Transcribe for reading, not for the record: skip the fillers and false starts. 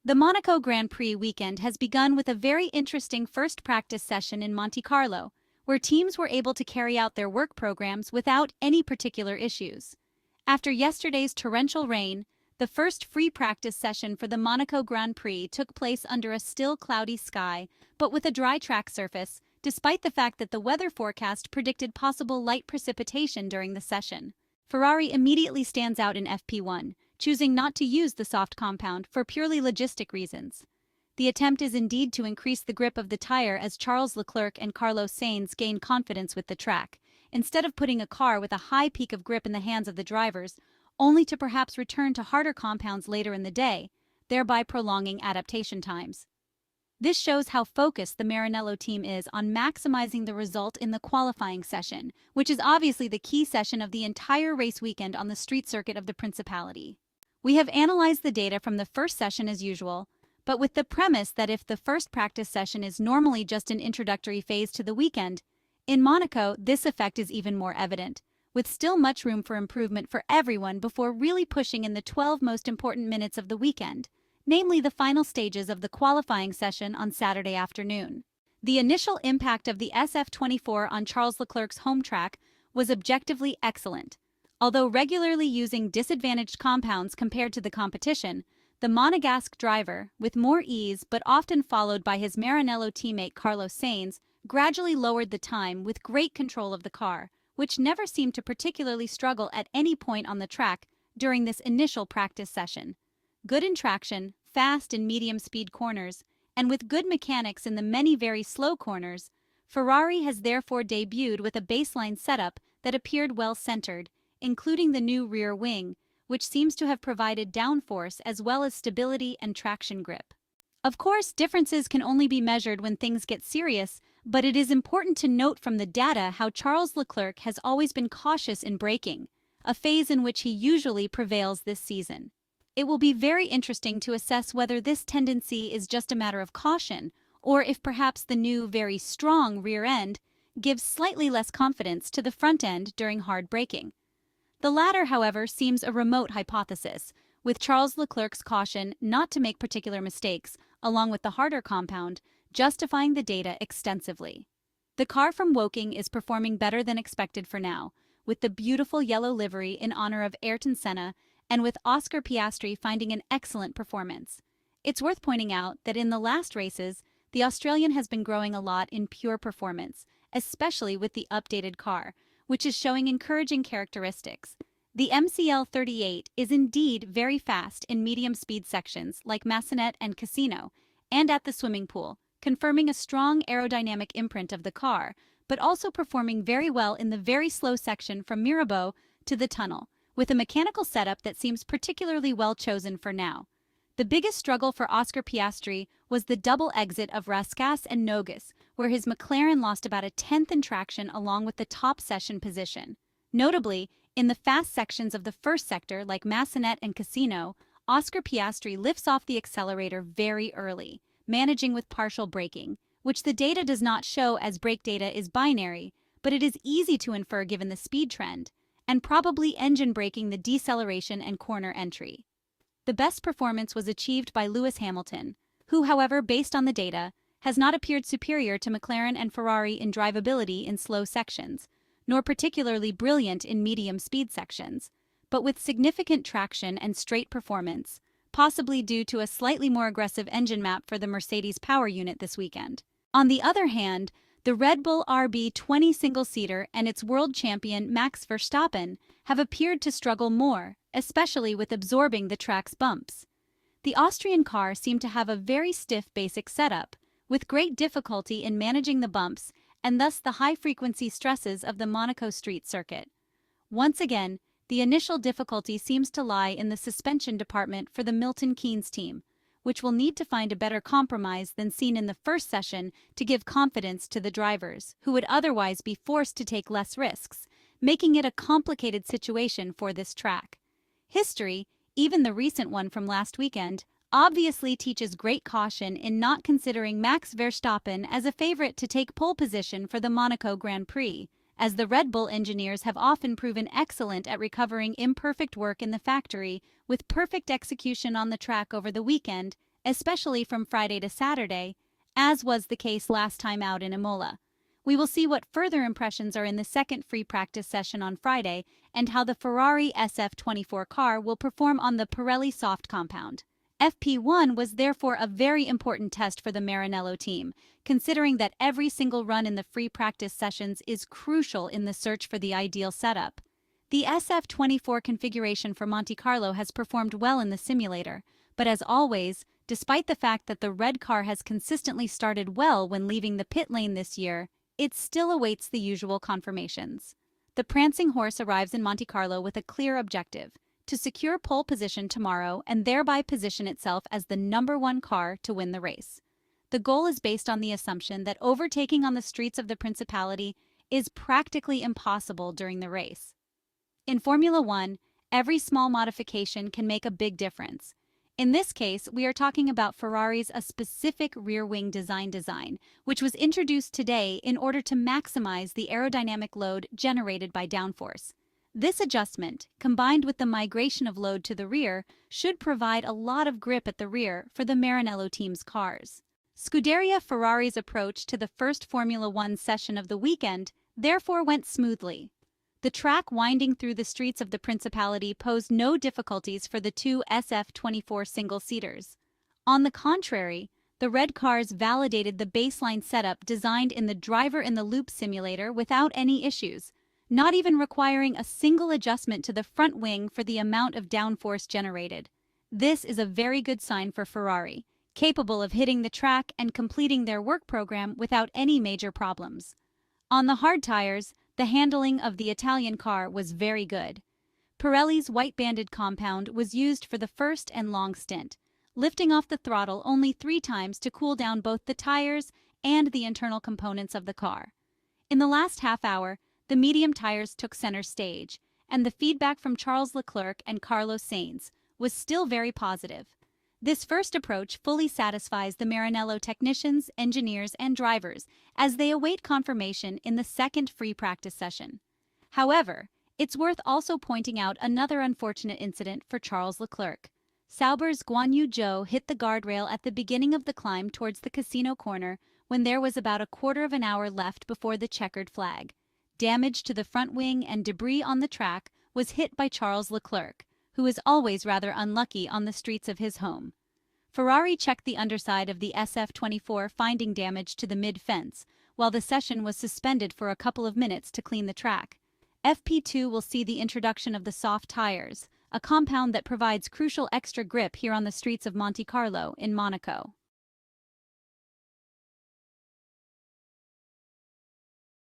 The Monaco Grand Prix weekend has begun with a very interesting first practice session in Monte Carlo, where teams were able to carry out their work programs without any particular issues. After yesterday's torrential rain, the first free practice session for the Monaco Grand Prix took place under a still cloudy sky, but with a dry track surface, despite the fact that the weather forecast predicted possible light precipitation during the session. Ferrari immediately stands out in FP1, choosing not to use the soft compound for purely logistic reasons. The attempt is indeed to increase the grip of the tire as Charles Leclerc and Carlos Sainz gain confidence with the track, instead of putting a car with a high peak of grip in the hands of the drivers, only to perhaps return to harder compounds later in the day, thereby prolonging adaptation times. This shows how focused the Maranello team is on maximizing the result in the qualifying session, which is obviously the key session of the entire race weekend on the street circuit of the Principality. We have analyzed the data from the first session as usual, but with the premise that if the first practice session is normally just an introductory phase to the weekend, in Monaco this effect is even more evident, with still much room for improvement for everyone before really pushing in the 12 most important minutes of the weekend, namely the final stages of the qualifying session on Saturday afternoon. The initial impact of the SF-24 on Charles Leclerc's home track was objectively excellent. Although regularly using disadvantaged compounds compared to the competition, the Monegasque driver, with more ease but often followed by his Maranello teammate Carlos Sainz, gradually lowered the time with great control of the car, which never seemed to particularly struggle at any point on the track during this initial practice session. Good in traction, fast in medium-speed corners, and with good mechanics in the many very slow corners, Ferrari has therefore debuted with a baseline setup that appeared well-centered, including the new rear wing, which seems to have provided downforce as well as stability and traction grip. Of course, differences can only be measured when things get serious, but it is important to note from the data how Charles Leclerc has always been cautious in braking, a phase in which he usually prevails this season. It will be very interesting to assess whether this tendency is just a matter of caution, or if perhaps the new, very strong rear end gives slightly less confidence to the front end during hard braking. The latter, however, seems a remote hypothesis, with Charles Leclerc's caution not to make particular mistakes, along with the harder compound, justifying the data extensively. The car from Woking is performing better than expected for now, with the beautiful yellow livery in honor of Ayrton Senna and with Oscar Piastri finding an excellent performance. It's worth pointing out that in the last races, the Australian has been growing a lot in pure performance, especially with the updated car, which is showing encouraging characteristics. The MCL38 is indeed very fast in medium-speed sections like Massenet and Casino, and at the swimming pool, confirming a strong aerodynamic imprint of the car, but also performing very well in the very slow section from Mirabeau to the tunnel, with a mechanical setup that seems particularly well chosen for now. The biggest struggle for Oscar Piastri was the double exit of Rascasse and Nogas, where his McLaren lost about a tenth in traction along with the top session position. Notably, in the fast sections of the first sector like Massenet and Casino, Oscar Piastri lifts off the accelerator very early, managing with partial braking, which the data does not show as brake data is binary, but it is easy to infer given the speed trend, and probably engine braking the deceleration and corner entry. The best performance was achieved by Lewis Hamilton, who, however, based on the data, has not appeared superior to McLaren and Ferrari in drivability in slow sections, nor particularly brilliant in medium speed sections, but with significant traction and straight performance, possibly due to a slightly more aggressive engine map for the Mercedes power unit this weekend. On the other hand, the Red Bull RB20 single-seater and its world champion Max Verstappen have appeared to struggle more, especially with absorbing the track's bumps. The Austrian car seemed to have a very stiff basic setup, with great difficulty in managing the bumps and thus the high-frequency stresses of the Monaco street circuit. Once again, the initial difficulty seems to lie in the suspension department for the Milton Keynes team, which will need to find a better compromise than seen in the first session to give confidence to the drivers, who would otherwise be forced to take less risks, making it a complicated situation for this track. History, even the recent one from last weekend, obviously teaches great caution in not considering Max Verstappen as a favorite to take pole position for the Monaco Grand Prix, as the Red Bull engineers have often proven excellent at recovering imperfect work in the factory with perfect execution on the track over the weekend, especially from Friday to Saturday, as was the case last time out in Imola. We will see what further impressions are in the second free practice session on Friday and how the Ferrari SF-24 car will perform on the Pirelli soft compound. FP1 was therefore a very important test for the Maranello team, considering that every single run in the free practice sessions is crucial in the search for the ideal setup. The SF-24 configuration for Monte Carlo has performed well in the simulator, but as always, despite the fact that the red car has consistently started well when leaving the pit lane this year, it still awaits the usual confirmations. The prancing horse arrives in Monte Carlo with a clear objective: to secure pole position tomorrow and thereby position itself as the #1 car to win the race. The goal is based on the assumption that overtaking on the streets of the Principality is practically impossible during the race. In Formula One, every small modification can make a big difference. In this case, we are talking about Ferrari's a specific rear wing design, which was introduced today in order to maximize the aerodynamic load generated by downforce. This adjustment, combined with the migration of load to the rear, should provide a lot of grip at the rear for the Maranello team's cars. Scuderia Ferrari's approach to the first Formula One session of the weekend therefore went smoothly. The track winding through the streets of the Principality posed no difficulties for the two SF-24 single-seaters. On the contrary, the red cars validated the baseline setup designed in the driver-in-the-loop simulator without any issues, not even requiring a single adjustment to the front wing for the amount of downforce generated. This is a very good sign for Ferrari, capable of hitting the track and completing their work program without any major problems. On the hard tires, the handling of the Italian car was very good. Pirelli's white-banded compound was used for the first and long stint, lifting off the throttle only 3 times to cool down both the tires and the internal components of the car. In the last half hour, the medium tires took center stage, and the feedback from Charles Leclerc and Carlos Sainz was still very positive. This first approach fully satisfies the Maranello technicians, engineers, and drivers as they await confirmation in the second free practice session. However, it's worth also pointing out another unfortunate incident for Charles Leclerc. Sauber's Guan Yu Zhou hit the guardrail at the beginning of the climb towards the casino corner when there was about a quarter of an hour left before the checkered flag. Damage to the front wing and debris on the track was hit by Charles Leclerc, who is always rather unlucky on the streets of his home. Ferrari checked the underside of the SF-24, finding damage to the mid-fence, while the session was suspended for a couple of minutes to clean the track. FP2 will see the introduction of the soft tires, a compound that provides crucial extra grip here on the streets of Monte Carlo in Monaco.